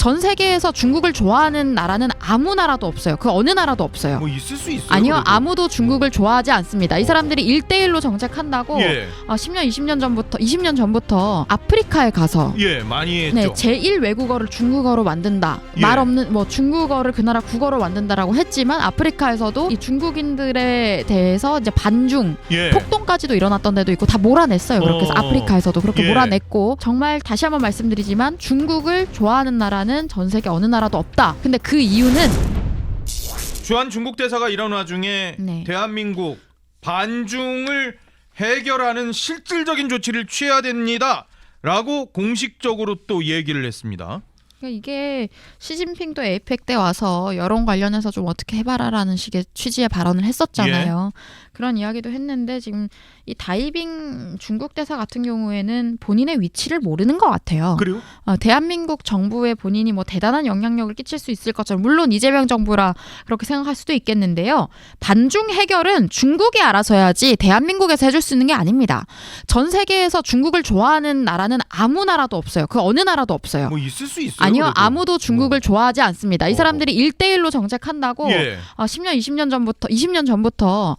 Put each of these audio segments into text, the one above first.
전 세계에서 중국을 좋아하는 나라는 아무 나라도 없어요. 그 어느 나라도 없어요. 뭐 있을 수 있어요. 아니요, 그래도. 아무도 중국을 좋아하지 않습니다. 이 사람들이 1대1로 정책한다고 예. 10년, 20년 전부터 아프리카에 가서 예, 많이 했죠. 네, 제1 외국어를 중국어로 만든다. 예. 말 없는 중국어를 그 나라 국어로 만든다라고 했지만 아프리카에서도 이 중국인들에 대해서 이제 반중, 예. 폭동까지도 일어났던 데도 있고 다 몰아냈어요. 그렇게 해서 아프리카에서도 그렇게 예. 몰아냈고 정말 다시 한번 말씀드리지만 중국을 좋아하는 나라는 전 세계 어느 나라도 없다. 근데 그 이유는 주한 중국 대사가 이런 와중에 네. 대한민국 반중을 해결하는 실질적인 조치를 취해야 됩니다라고 공식적으로 또 얘기를 했습니다. 그러니까 이게 시진핑도 에이펙 때 와서 여론 관련해서 좀 어떻게 해봐라라는 식의 취지의 발언을 했었잖아요. 그런 이야기도 했는데 지금 이 다이빙 중국 대사 같은 경우에는 본인의 위치를 모르는 것 같아요. 그래요? 대한민국 정부에 본인이 뭐 대단한 영향력을 끼칠 수 있을 것처럼 물론 이재명 정부라 그렇게 생각할 수도 있겠는데요. 반중 해결은 중국이 알아서 해야지 대한민국에서 해줄 수 있는 게 아닙니다. 전 세계에서 중국을 좋아하는 나라는 아무 나라도 없어요. 그 어느 나라도 없어요. 뭐 있을 수 있어요. 아니요, 그래도. 아무도 중국을 좋아하지 않습니다. 이 사람들이 1대1로 정책한다고 예. 10년, 20년 전부터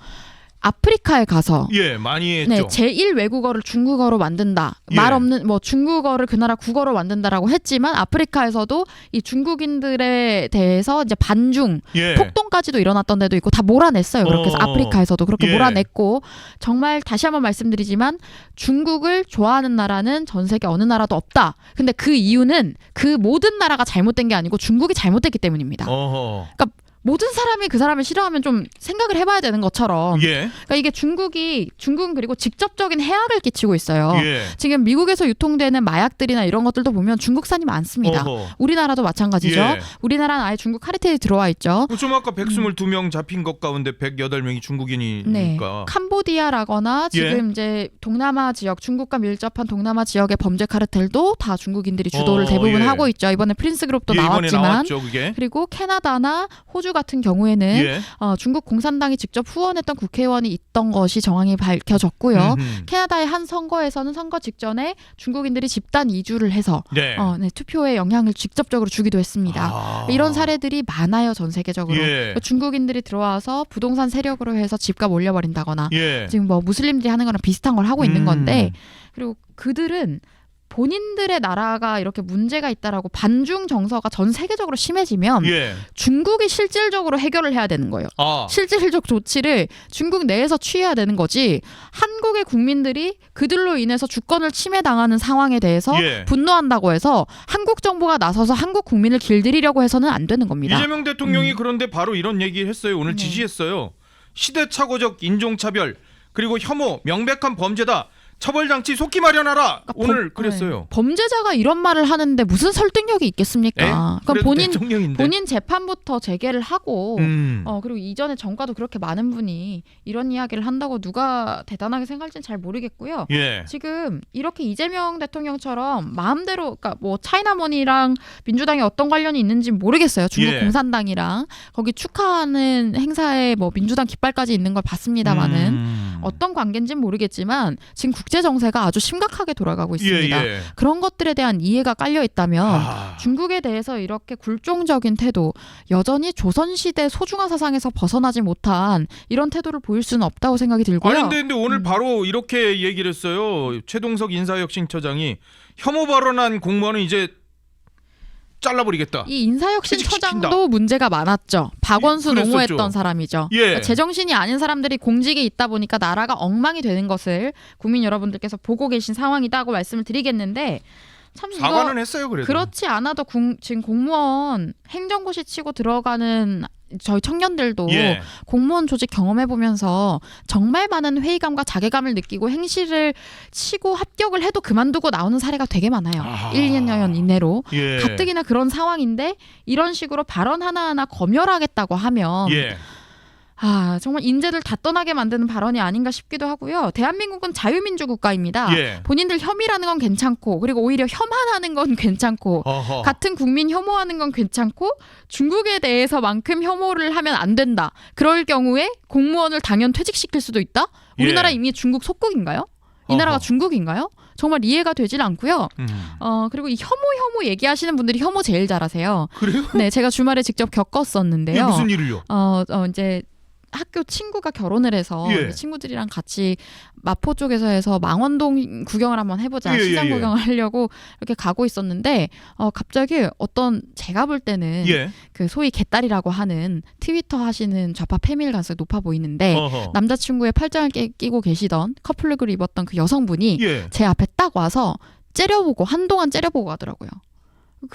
아프리카에 가서 예, 많이 했죠. 네, 제1 외국어를 중국어로 만든다. 예. 말 없는 중국어를 그 나라 국어로 만든다라고 했지만 아프리카에서도 이 중국인들에 대해서 이제 반중, 예. 폭동까지도 일어났던 데도 있고 다 몰아냈어요. 그렇게 해서 아프리카에서도 그렇게 예. 몰아냈고 정말 다시 한번 말씀드리지만 중국을 좋아하는 나라는 전 세계 어느 나라도 없다. 근데 그 이유는 그 모든 나라가 잘못된 게 아니고 중국이 잘못됐기 때문입니다. 어허. 그러니까 모든 사람이 그 사람을 싫어하면 좀 생각을 해봐야 되는 것처럼 예. 그러니까 이게 중국은 그리고 직접적인 해악을 끼치고 있어요. 예. 지금 미국에서 유통되는 마약들이나 이런 것들도 보면 중국산이 많습니다. 어허. 우리나라도 마찬가지죠. 예. 우리나라는 아예 중국 카르텔이 들어와 있죠. 좀 아까 122명 잡힌 것 가운데 108명이 중국인이니까. 네. 캄보디아라거나 지금 이제 동남아 지역, 중국과 밀접한 동남아 지역의 범죄 카르텔도 다 중국인들이 주도를 대부분 예. 하고 있죠. 이번에 프린스 그룹도 예, 이번에 나왔지만 나왔죠, 그게. 그리고 캐나다나 호주 같은 경우에는 예. 중국 공산당이 직접 후원했던 국회의원이 있던 것이 정황이 밝혀졌고요. 캐나다의 한 선거에서는 선거 직전에 중국인들이 집단 이주를 해서 네. 투표에 영향을 직접적으로 주기도 했습니다. 아. 이런 사례들이 많아요, 전 세계적으로. 예. 중국인들이 들어와서 부동산 세력으로 해서 집값 올려버린다거나 예. 지금 뭐 무슬림들이 하는 거랑 비슷한 걸 하고 있는 건데 그리고 그들은 본인들의 나라가 이렇게 문제가 있다라고 반중 정서가 전 세계적으로 심해지면 예. 중국이 실질적으로 해결을 해야 되는 거예요. 아. 실질적 조치를 중국 내에서 취해야 되는 거지 한국의 국민들이 그들로 인해서 주권을 침해당하는 상황에 대해서 예. 분노한다고 해서 한국 정부가 나서서 한국 국민을 길들이려고 해서는 안 되는 겁니다. 이재명 대통령이 그런데 바로 이런 얘기를 했어요. 오늘 네. 지시했어요. 시대착오적 인종차별 그리고 혐오 명백한 범죄다. 처벌장치 속히 마련하라. 그러니까 오늘 그랬어요. 범죄자가 이런 말을 하는데 무슨 설득력이 있겠습니까? 그럼 본인 재판부터 재개를 하고 그리고 이전에 전과도 그렇게 많은 분이 이런 이야기를 한다고 누가 대단하게 생각할지는 잘 모르겠고요. 예. 지금 이렇게 이재명 대통령처럼 마음대로 그러니까 뭐 차이나머니랑 민주당이 어떤 관련이 있는지 모르겠어요. 중국 예. 공산당이랑 거기 축하하는 행사에 뭐 민주당 깃발까지 있는 걸 봤습니다마는 어떤 관계인지는 모르겠지만 지금 국제 정세가 아주 심각하게 돌아가고 있습니다. 예, 예. 그런 것들에 대한 이해가 깔려 있다면 중국에 대해서 이렇게 굴종적인 태도, 여전히 조선시대 소중한 사상에서 벗어나지 못한 이런 태도를 보일 수는 없다고 생각이 들고요. 아니 근데 오늘 바로 이렇게 얘기를 했어요. 최동석 인사혁신처장이 혐오 발언한 공무원은 이제 잘라버리겠다. 이 인사혁신처장도 문제가 많았죠. 박원순 그랬었죠. 옹호했던 사람이죠. 예. 그러니까 제정신이 아닌 사람들이 공직에 있다 보니까 나라가 엉망이 되는 것을 국민 여러분들께서 보고 계신 상황이다고 말씀을 드리겠는데 참 사과는 이거 했어요. 그래도. 그렇지 않아도 지금 공무원 행정고시 치고 들어가는 저희 청년들도 예. 공무원 조직 경험해보면서 정말 많은 회의감과 자괴감을 느끼고 행시를 치고 합격을 해도 그만두고 나오는 사례가 되게 많아요. 1, 2년 이내로. 예. 가뜩이나 그런 상황인데 이런 식으로 발언 하나하나 검열하겠다고 하면 예. 정말 인재들 다 떠나게 만드는 발언이 아닌가 싶기도 하고요. 대한민국은 자유민주 국가입니다. 예. 본인들 혐의라는 건 괜찮고 그리고 오히려 혐한하는 건 괜찮고 어허. 같은 국민 혐오하는 건 괜찮고 중국에 대해서만큼 혐오를 하면 안 된다. 그럴 경우에 공무원을 당연 퇴직시킬 수도 있다? 우리나라 예. 이미 중국 속국인가요? 이 나라가 어허. 중국인가요? 정말 이해가 되질 않고요. 음. 그리고 이 혐오 얘기하시는 분들이 혐오 제일 잘하세요. 그래요? 네, 제가 주말에 직접 이게 겪었었는데요. 무슨 일을요? 이제 학교 친구가 결혼을 해서 예. 친구들이랑 같이 마포 쪽에서 해서 망원동 구경을 한번 해보자. 예, 시장 예, 예. 구경을 하려고 이렇게 가고 있었는데 갑자기 어떤 제가 볼 때는 예. 그 소위 개딸이라고 하는 트위터 하시는 좌파 페밀 가능성이 높아 보이는데 어허. 남자친구의 팔짱을 끼고 계시던 커플룩을 입었던 그 여성분이 예. 제 앞에 딱 와서 째려보고 한동안 째려보고 가더라고요.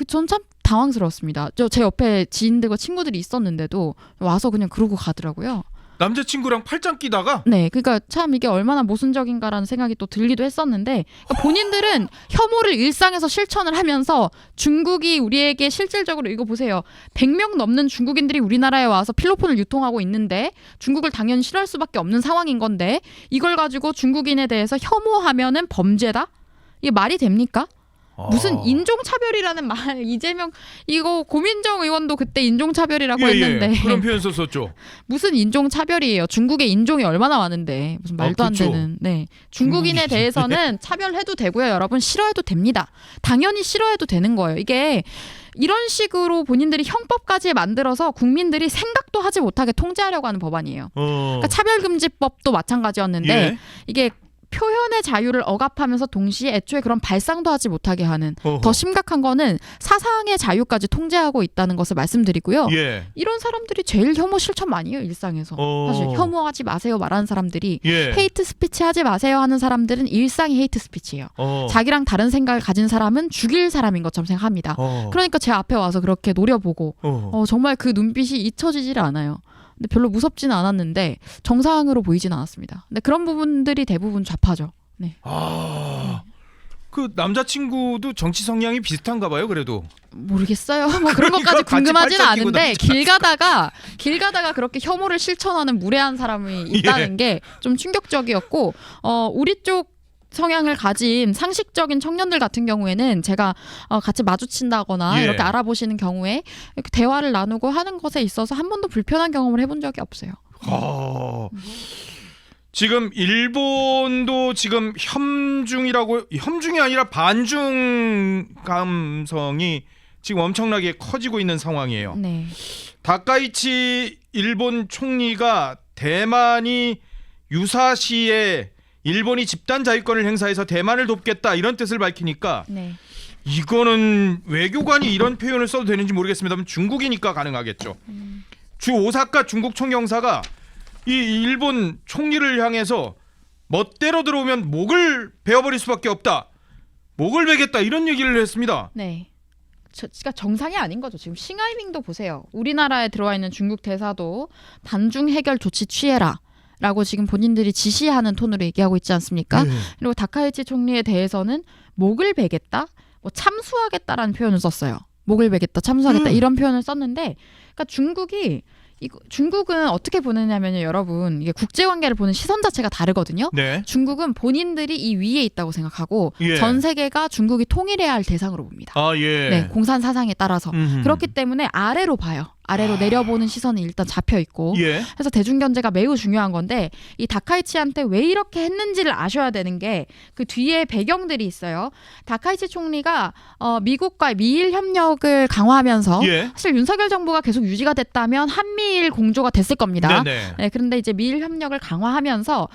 전 참 당황스러웠습니다. 제 옆에 지인들과 친구들이 있었는데도 와서 그냥 그러고 가더라고요. 남자친구랑 팔짱 끼다가 네, 그러니까 참 이게 얼마나 모순적인가라는 생각이 또 들기도 했었는데 그러니까 본인들은 혐오를 일상에서 실천을 하면서 중국이 우리에게 실질적으로 이거 보세요. 100명 넘는 중국인들이 우리나라에 와서 필로폰을 유통하고 있는데 중국을 당연히 싫어할 수밖에 없는 상황인 건데 이걸 가지고 중국인에 대해서 혐오하면은 범죄다? 이게 말이 됩니까? 무슨 인종차별이라는 말 이재명 이거 고민정 의원도 그때 인종차별이라고 했는데 그런 표현 썼었죠. 무슨 인종차별이에요. 중국에 인종이 얼마나 많은데 무슨 말도 안 그쵸. 되는 중국인에 중국이. 대해서는 차별해도 되고요. 여러분 싫어해도 됩니다. 당연히 싫어해도 되는 거예요. 이게 이런 식으로 본인들이 형법까지 만들어서 국민들이 생각도 하지 못하게 통제하려고 하는 법안이에요. 그러니까 차별금지법도 마찬가지였는데 예. 이게 표현의 자유를 억압하면서 동시에 애초에 그런 발상도 하지 못하게 하는 어허. 더 심각한 거는 사상의 자유까지 통제하고 있다는 것을 말씀드리고요. 예. 이런 사람들이 제일 혐오 실천 많이 해요. 일상에서. 사실 혐오하지 마세요 말하는 사람들이 예. 헤이트 스피치 하지 마세요 하는 사람들은 일상이 헤이트 스피치예요. 자기랑 다른 생각을 가진 사람은 죽일 사람인 것처럼 생각합니다. 그러니까 제 앞에 와서 그렇게 노려보고 정말 그 눈빛이 잊혀지질 않아요. 근데 별로 무섭지는 않았는데 정상으로 보이진 않았습니다. 근데 그런 부분들이 대부분 좌파죠. 네. 그 남자친구도 정치 성향이 비슷한가 봐요. 그래도. 모르겠어요. 뭐 그런 그러니까 것까지 같이 궁금하진 팔짱 끼고 않은데 다니지 길 가다가 그렇게 혐오를 실천하는 무례한 사람이 있다는 게 좀 충격적이었고 우리 쪽 성향을 가진 상식적인 청년들 같은 경우에는 제가 같이 마주친다거나 예. 이렇게 알아보시는 경우에 이렇게 대화를 나누고 하는 것에 있어서 한 번도 불편한 경험을 해본 적이 없어요. 지금 일본도 지금 혐중이 아니라 반중 감성이 지금 엄청나게 커지고 있는 상황이에요. 네. 다카이치 일본 총리가 대만이 유사시에 일본이 집단 자위권을 행사해서 대만을 돕겠다 이런 뜻을 밝히니까 네. 이거는 외교관이 이런 표현을 써도 되는지 모르겠습니다만 중국이니까 가능하겠죠. 주 오사카 중국 총영사가 이 일본 총리를 향해서 멋대로 들어오면 목을 베어버릴 수밖에 없다. 목을 베겠다 이런 얘기를 했습니다. 네. 그러니까 정상이 아닌 거죠. 지금 싱하이밍도 보세요. 우리나라에 들어와 있는 중국 대사도 반중 해결 조치 취해라. 라고 지금 본인들이 지시하는 톤으로 얘기하고 있지 않습니까? 그리고 다카이치 총리에 대해서는 목을 베겠다, 뭐 참수하겠다라는 표현을 썼어요. 목을 베겠다, 참수하겠다 이런 표현을 썼는데, 그러니까 중국은 어떻게 보느냐면요, 여러분 이게 국제관계를 보는 시선 자체가 다르거든요. 네. 중국은 본인들이 이 위에 있다고 생각하고 예. 전 세계가 중국이 통일해야 할 대상으로 봅니다. 예. 네, 공산 사상에 따라서 그렇기 때문에 아래로 봐요. 아래로 내려보는 시선이 일단 잡혀 있고 예. 그래서 대중경제가 매우 중요한 건데 이 다카이치한테 왜 이렇게 했는지를 아셔야 되는 게 그 뒤에 배경들이 있어요. 다카이치 총리가 미국과 미일 협력을 강화하면서 예. 사실 윤석열 정부가 계속 유지가 됐다면 한미일 공조가 됐을 겁니다. 네네. 네, 그런데 이제 미일 협력을 강화하면서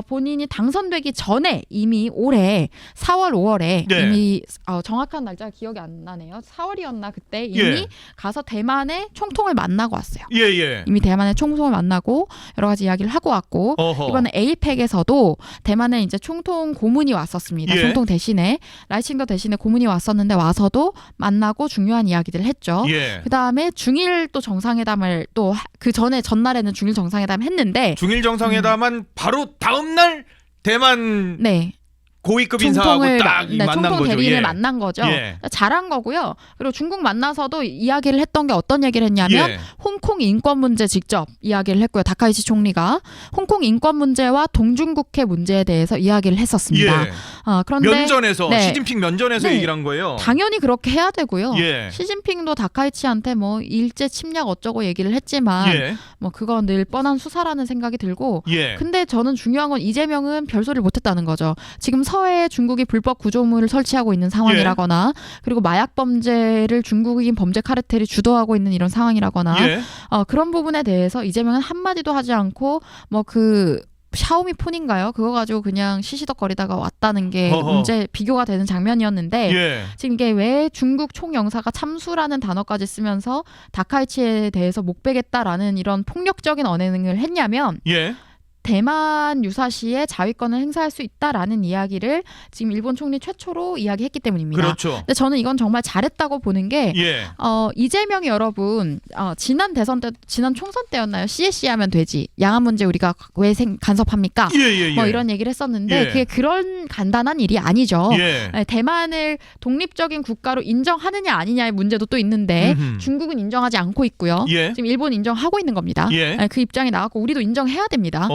본인이 당선되기 전에 이미 올해 4월, 5월에 네. 이미 정확한 날짜가 기억이 안 나네요. 4월이었나 그때 이미 예. 가서 대만의 총통을 만나고 왔어요. 예. 이미 대만의 총통을 만나고 여러 가지 이야기를 하고 왔고 어허. 이번에 에이펙에서도 대만에 이제 총통 고문이 왔었습니다. 예. 총통 대신에 라이칭더 대신에 고문이 왔었는데 와서도 만나고 중요한 이야기들을 했죠. 예. 그다음에 중일 또 정상회담을 또 그 전에 전날에는 중일 정상회담 했는데 중일 정상회담은 바로 다음 날 대만 네. 고위급 인사하고 딱 만난 총통 거죠. 대리인을 예. 만난 거죠. 예. 잘한 거고요. 그리고 중국 만나서도 이야기를 했던 게 어떤 얘기를 했냐면 예. 홍콩 인권 문제 직접 이야기를 했고요. 다카이치 총리가 홍콩 인권 문제와 동중국해 문제에 대해서 이야기를 했었습니다. 예. 그런데 면전에서 네. 시진핑 면전에서 네. 얘기를 한 거예요. 당연히 그렇게 해야 되고요. 예. 시진핑도 다카이치한테 뭐 일제 침략 어쩌고 얘기를 했지만 예. 뭐 그건 늘 뻔한 수사라는 생각이 들고 예. 근데 저는 중요한 건 이재명은 별소리를 못했다는 거죠. 지금 서해에 중국이 불법 구조물을 설치하고 있는 상황이라거나 그리고 마약 범죄를 중국인 범죄 카르텔이 주도하고 있는 이런 상황이라거나 예. 그런 부분에 대해서 이재명은 한마디도 하지 않고 뭐 그 샤오미 폰인가요? 그거 가지고 그냥 시시덕거리다가 왔다는 게 문제 비교가 되는 장면이었는데 예. 지금 이게 왜 중국 총영사가 참수라는 단어까지 쓰면서 다카이치에 대해서 못 빼겠다라는 이런 폭력적인 언행을 했냐면 예. 대만 유사시에 자위권을 행사할 수 있다라는 이야기를 지금 일본 총리 최초로 이야기했기 때문입니다. 그렇죠. 근데 저는 이건 정말 잘했다고 보는 게 예. 이재명이 여러분 지난 대선 때 지난 총선 때였나요? CSC 하면 되지. 양안 문제 우리가 왜 간섭합니까? 예. 뭐 이런 얘기를 했었는데 예. 그게 그런 간단한 일이 아니죠. 예. 네, 대만을 독립적인 국가로 인정하느냐 아니냐의 문제도 또 있는데 중국은 인정하지 않고 있고요. 예. 지금 일본 인정하고 있는 겁니다. 예. 네, 그 입장이 나왔고 우리도 인정해야 됩니다.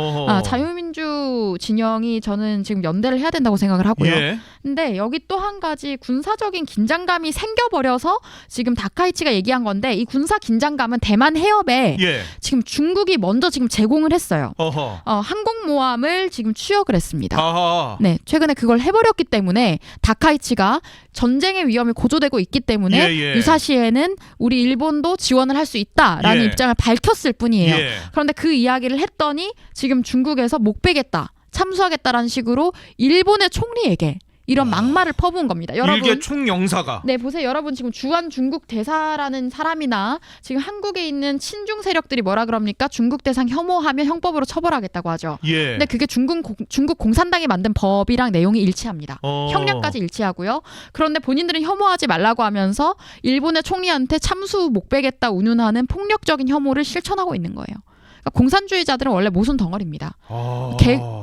자유민주 진영이 저는 지금 연대를 해야 된다고 생각을 하고요. 예. 근데 여기 또 한 가지 군사적인 긴장감이 생겨버려서 지금 다카이치가 얘기한 건데 이 군사 긴장감은 대만 해협에 예. 지금 중국이 먼저 지금 제공을 했어요. 어허. 항공모함을 지금 취역을 했습니다. 아하. 네, 최근에 그걸 해버렸기 때문에 다카이치가 전쟁의 위험이 고조되고 있기 때문에 예. 유사시에는 우리 일본도 지원을 할 수 있다라는 예. 입장을 밝혔을 뿐이에요. 예. 그런데 그 이야기를 했더니 지금 중국에서 못 빼겠다, 참수하겠다라는 식으로 일본의 총리에게 이런 막말을 퍼부은 겁니다. 여러분, 일개 총영사가. 네, 보세요. 여러분 지금 주한 중국 대사라는 사람이나 지금 한국에 있는 친중 세력들이 뭐라 그럽니까? 중국 대상 혐오하면 형법으로 처벌하겠다고 하죠. 예. 근데 그게 중국 공산당이 만든 법이랑 내용이 일치합니다. 어. 형량까지 일치하고요. 그런데 본인들은 혐오하지 말라고 하면서 일본의 총리한테 참수 못 빼겠다 운운하는 폭력적인 혐오를 실천하고 있는 거예요. 그러니까 공산주의자들은 원래 모순 덩어리입니다.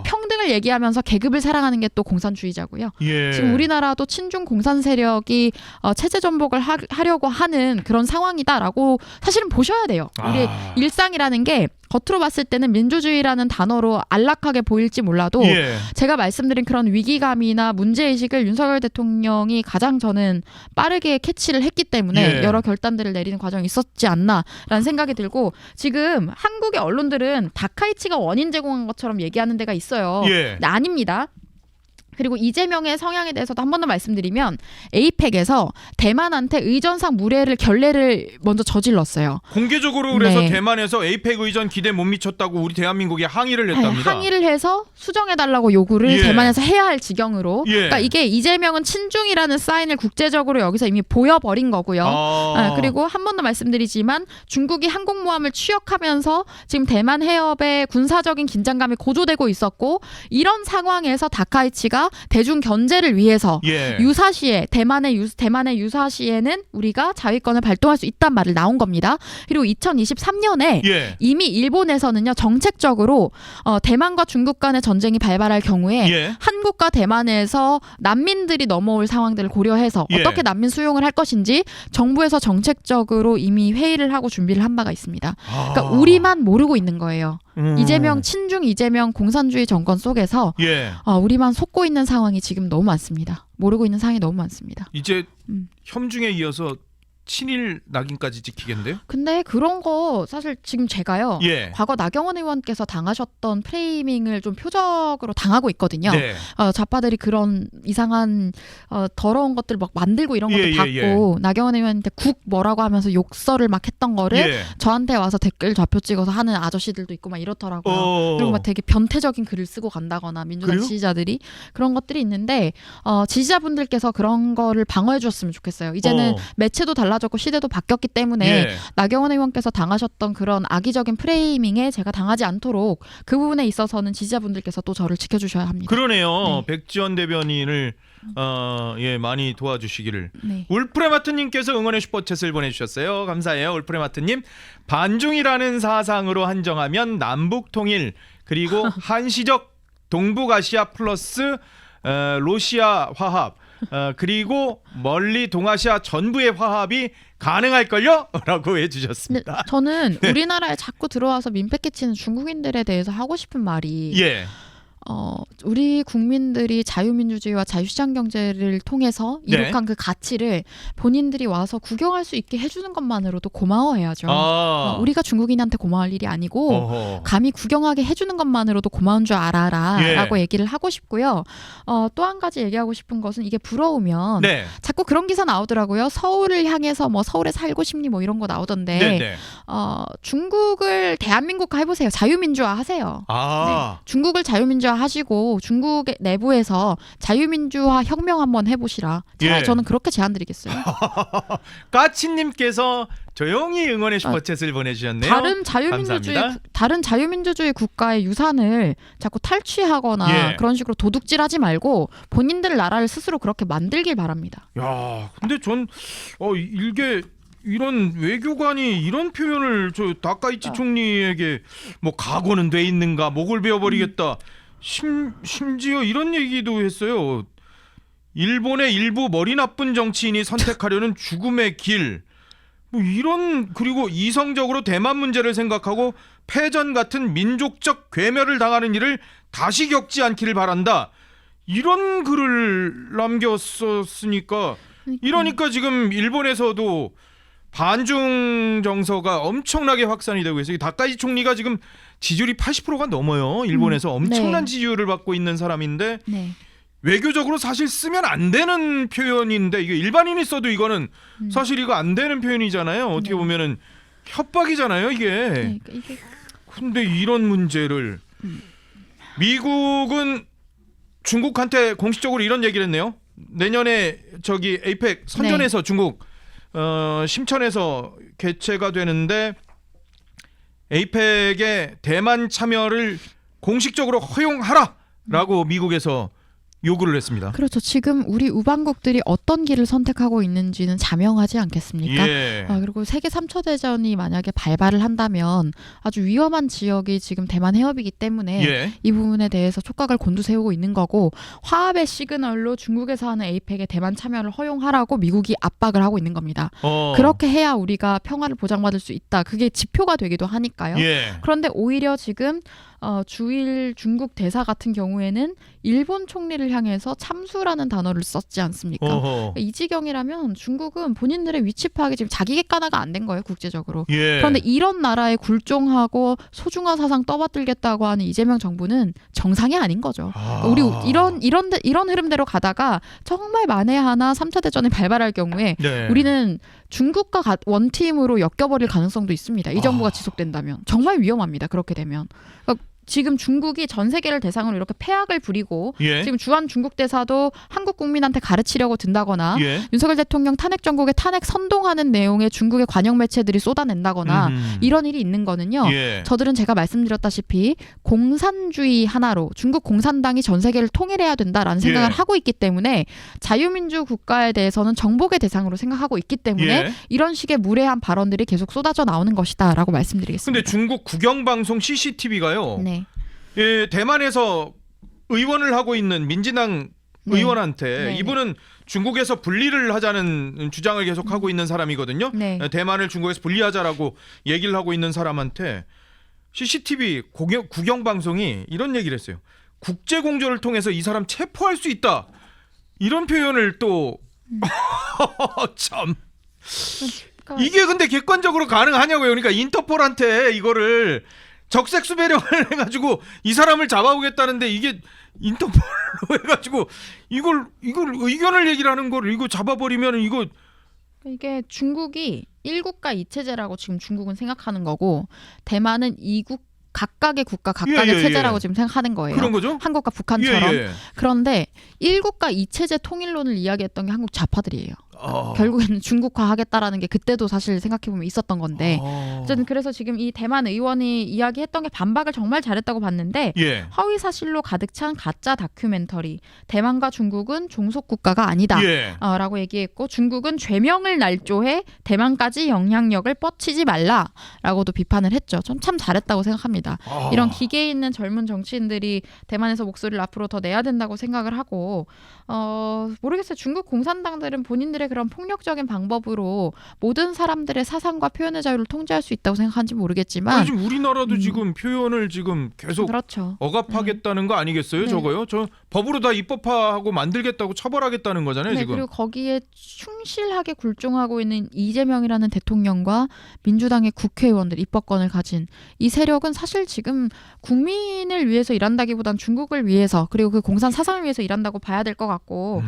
평등을 얘기하면서 계급을 사랑하는 게 또 공산주의자고요. 예. 지금 우리나라도 친중 공산 세력이 체제 전복을 하려고 하는 그런 상황이다라고 사실은 보셔야 돼요. 우리 일상이라는 게 겉으로 봤을 때는 민주주의라는 단어로 안락하게 보일지 몰라도 예. 제가 말씀드린 그런 위기감이나 문제의식을 윤석열 대통령이 가장 저는 빠르게 캐치를 했기 때문에 예. 여러 결단들을 내리는 과정이 있었지 않나라는 생각이 들고 지금 한국의 언론들은 다카이치가 원인 제공한 것처럼 얘기하는 데가 있어요. 예. 근데 아닙니다. 그리고 이재명의 성향에 대해서도 한 번 더 말씀드리면 에이펙에서 대만한테 의전상 결례를 먼저 저질렀어요. 공개적으로 그래서 네. 대만에서 에이펙 의전 기대 못 미쳤다고 우리 대한민국이 항의를 했답니다. 항의를 해서 수정해달라고 요구를 예. 대만에서 해야 할 지경으로. 예. 그러니까 이게 이재명은 친중이라는 사인을 국제적으로 여기서 이미 보여버린 거고요. 그리고 한 번 더 말씀드리지만 중국이 항공모함을 취역하면서 지금 대만 해협에 군사적인 긴장감이 고조되고 있었고 이런 상황에서 다카이치가 대중 견제를 위해서 예. 유사시에 대만의 유사시에는 우리가 자위권을 발동할 수 있단 말을 나온 겁니다. 그리고 2023년에 예. 이미 일본에서는요 정책적으로 대만과 중국 간의 전쟁이 발발할 경우에 예. 한국과 대만에서 난민들이 넘어올 상황들을 고려해서 예. 어떻게 난민 수용을 할 것인지 정부에서 정책적으로 이미 회의를 하고 준비를 한 바가 있습니다. 그러니까 우리만 모르고 있는 거예요. 이재명 친중 이재명 공산주의 정권 속에서 예. 우리만 속고 있는 상황이 지금 너무 많습니다. 모르고 있는 상황이 너무 많습니다. 이제 혐중에 이어서 친일 낙인까지 찍히겠는데요? 근데 그런 거 사실 지금 제가요. 예. 과거 나경원 의원께서 당하셨던 프레이밍을 좀 표적으로 당하고 있거든요. 네. 좌파들이 그런 이상한 더러운 것들 막 만들고 이런 것도 받고 나경원 의원한테 국 뭐라고 하면서 욕설을 막 했던 거를 예. 저한테 와서 댓글 좌표 찍어서 하는 아저씨들도 있고 막 이렇더라고요. 그리고 막 되게 변태적인 글을 쓰고 간다거나 민주당 그래요? 지지자들이 그런 것들이 있는데 지지자분들께서 그런 거를 방어해 주셨으면 좋겠어요. 이제는 매체도 달라졌고 시대도 바뀌었기 때문에 예. 나경원 의원께서 당하셨던 그런 악의적인 프레이밍에 제가 당하지 않도록 그 부분에 있어서는 지지자분들께서 또 저를 지켜주셔야 합니다. 그러네요. 네. 백지원 대변인을 많이 도와주시기를. 네. 울프레마트님께서 응원의 슈퍼챗을 보내주셨어요. 감사해요. 울프레마트님. 반중이라는 사상으로 한정하면 남북통일 그리고 한시적 동북아시아 플러스 러시아 화합 그리고 멀리 동아시아 전부의 화합이 가능할걸요? 라고 해주셨습니다. 저는 우리나라에 자꾸 들어와서 민폐 끼치는 중국인들에 대해서 하고 싶은 말이 예. 우리 국민들이 자유민주주의와 자유시장 경제를 통해서 네. 이룩한 그 가치를 본인들이 와서 구경할 수 있게 해주는 것만으로도 고마워해야죠. 우리가 중국인한테 고마울 일이 아니고 어허. 감히 구경하게 해주는 것만으로도 고마운 줄 알아라 예. 라고 얘기를 하고 싶고요. 또 한 가지 얘기하고 싶은 것은 이게 부러우면 네. 자꾸 그런 기사 나오더라고요. 서울을 향해서 뭐 서울에 살고 싶니 뭐 이런 거 나오던데 네. 네. 중국을 대한민국화 해보세요. 자유민주화 하세요. 아. 중국을 자유민주화 하시고 중국 내부에서 자유민주화 혁명 한번 해보시라. 예. 저는 그렇게 제안드리겠어요. 까치님께서 조용히 응원의 슈퍼챗을 보내주셨네요. 감사합니다. 다른 자유민주주의 국가의 유산을 자꾸 탈취하거나 예. 그런 식으로 도둑질하지 말고 본인들 나라를 스스로 그렇게 만들길 바랍니다. 야, 근데 전 이게 이런 외교관이 이런 표현을 저 다카이치 총리에게 뭐 각오는 돼 있는가, 목을 베어버리겠다. 심지어 이런 얘기도 했어요. 일본의 일부 머리 나쁜 정치인이 선택하려는 죽음의 길. 뭐 이런, 그리고 이성적으로 대만 문제를 생각하고 패전 같은 민족적 괴멸을 당하는 일을 다시 겪지 않기를 바란다. 이런 글을 남겼었으니까 이러니까 지금 일본에서도 반중 정서가 엄청나게 확산이 되고 있어요. 다카이치 총리가 지금 지지율이 80%가 넘어요. 일본에서 엄청난 네. 지지율을 받고 있는 사람인데 네. 외교적으로 사실 쓰면 안 되는 표현인데 이게 일반인이 써도 이거는 사실 이거 안 되는 표현이잖아요. 어떻게 네. 보면은 협박이잖아요, 이게. 네, 이게 근데 이런 문제를 미국은 중국한테 공식적으로 이런 얘기를 했네요. 내년에 저기 에이펙 선전에서 중국 심천에서 개최가 되는데 에이펙의 대만 참여를 공식적으로 허용하라라고 미국에서 요구를 했습니다. 그렇죠. 지금 우리 우방국들이 어떤 길을 선택하고 있는지는 자명하지 않겠습니까? 예. 그리고 세계 3차 대전이 만약에 발발을 한다면 아주 위험한 지역이 지금 대만 해협이기 때문에 예. 이 부분에 대해서 촉각을 곤두세우고 있는 거고 화합의 시그널로 중국에서 하는 에이펙에 대만 참여를 허용하라고 미국이 압박을 하고 있는 겁니다. 그렇게 해야 우리가 평화를 보장받을 수 있다. 그게 지표가 되기도 하니까요. 예. 그런데 오히려 지금 주일 중국 대사 같은 경우에는 일본 총리를 향해서 참수라는 단어를 썼지 않습니까? 어허. 이 지경이라면 중국은 본인들의 위치 파악이 지금 자기 객관화가 안 된 거예요, 국제적으로. 예. 그런데 이런 나라에 굴종하고 소중한 사상 떠받들겠다고 하는 이재명 정부는 정상이 아닌 거죠. 우리 이런 흐름대로 가다가 정말 만에 하나 3차 대전이 발발할 경우에 네. 우리는 중국과 원팀으로 엮여버릴 가능성도 있습니다. 이 정부가 지속된다면. 정말 위험합니다. 그렇게 되면. 그러니까 지금 중국이 전 세계를 대상으로 이렇게 패악을 부리고 예. 지금 주한 중국 대사도 한국 국민한테 가르치려고 든다거나 예. 윤석열 대통령 탄핵 정국에 탄핵 선동하는 내용의 중국의 관영 매체들이 쏟아낸다거나 이런 일이 있는 거는요. 예. 저들은 제가 말씀드렸다시피 공산주의 하나로 중국 공산당이 전 세계를 통일해야 된다라는 생각을 예. 하고 있기 때문에 자유민주 국가에 대해서는 정복의 대상으로 생각하고 있기 때문에 예. 이런 식의 무례한 발언들이 계속 쏟아져 나오는 것이다라고 말씀드리겠습니다. 근데 중국 국영방송 CCTV가요. 네. 예, 대만에서 의원을 하고 있는 민진당 네. 의원한테 네. 이분은 중국에서 분리를 하자는 주장을 계속 하고 있는 사람이거든요. 네. 대만을 중국에서 분리하자라고 얘기를 하고 있는 사람한테 CCTV 국영방송이 이런 얘기를 했어요. 국제공조를 통해서 이 사람 체포할 수 있다. 이런 표현을 또 참 그러니까 이게 근데 객관적으로 가능하냐고요. 그러니까 인터폴한테 이거를 적색수 배령을 해가지고 이 사람을 잡아오겠다는데 이게 인터폴로 해가지고 이걸 의견을 얘기를 하는 걸 이거 잡아버리면 이게 중국이 1국가 2체제라고 지금 중국은 생각하는 거고 대만은 2국 각각의 국가 각각의 예, 예, 체제라고 예. 지금 생각하는 거예요. 그런 거죠? 한국과 북한처럼. 예, 예. 그런데 1국가 2체제 통일론을 이야기했던 게 한국 좌파들이에요. 아. 결국에는 중국화 하겠다라는 게 그때도 사실 생각해보면 있었던 건데 어쨌든 아. 그래서 지금 이 대만 의원이 이야기했던 게 반박을 정말 잘했다고 봤는데 예. 허위사실로 가득 찬 가짜 다큐멘터리 대만과 중국은 종속국가가 아니다 예. 라고 얘기했고 중국은 죄명을 날조해 대만까지 영향력을 뻗치지 말라라고도 비판을 했죠. 전 참 잘했다고 생각합니다. 아. 이런 기계에 있는 젊은 정치인들이 대만에서 목소리를 앞으로 더 내야 된다고 생각을 하고 모르겠어요. 중국 공산당들은 본인들의 자신들의 그런 폭력적인 방법으로 모든 사람들의 사상과 표현의 자유를 통제할 수 있다고 생각하는지 모르겠지만 지금 우리나라도 지금 표현을 지금 계속 그렇죠. 억압하겠다는 거 아니겠어요? 네. 저거요? 저 법으로 다 입법화하고 만들겠다고 처벌하겠다는 거잖아요. 네, 지금. 그리고 거기에 충실하게 굴종하고 있는 이재명이라는 대통령과 민주당의 국회의원들, 입법권을 가진 이 세력은 사실 지금 국민을 위해서 일한다기보단 중국을 위해서 그리고 그 공산 사상을 위해서 일한다고 봐야 될 것 같고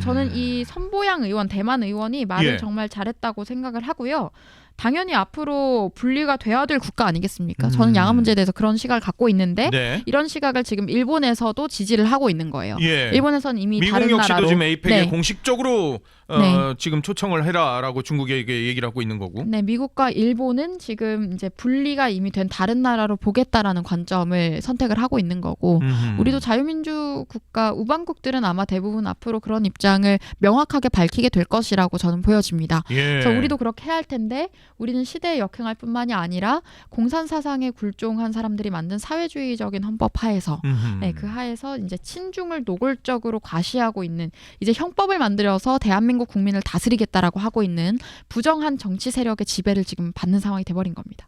저는 이 선보양 의원, 대만 의원이 말을 예. 정말 잘했다고 생각을 하고요. 당연히 앞으로 분리가 돼야 될 국가 아니겠습니까? 저는 양안 문제에 대해서 그런 시각을 갖고 있는데 네. 이런 시각을 지금 일본에서도 지지를 하고 있는 거예요. 예. 일본에서는 이미 미국 다른 역시도 나라로 지금 에이펙에 네. 공식적으로 네. 지금 초청을 해라라고 중국에게 얘기를 하고 있는 거고. 네, 미국과 일본은 지금 이제 분리가 이미 된 다른 나라로 보겠다라는 관점을 선택을 하고 있는 거고 우리도 자유민주 국가 우방국들은 아마 대부분 앞으로 그런 입장을 명확하게 밝히게 될 것이라고 저는 보여집니다. 예. 그래서 우리도 그렇게 해야 할 텐데 우리는 시대에 역행할 뿐만이 아니라 공산 사상에 굴종한 사람들이 만든 사회주의적인 헌법 하에서 네, 그 하에서 이제 친중을 노골적으로 과시하고 있는 이제 형법을 만들어서 대한민국 국민을 다스리겠다라고 하고 있는 부정한 정치 세력의 지배를 지금 받는 상황이 돼버린 겁니다.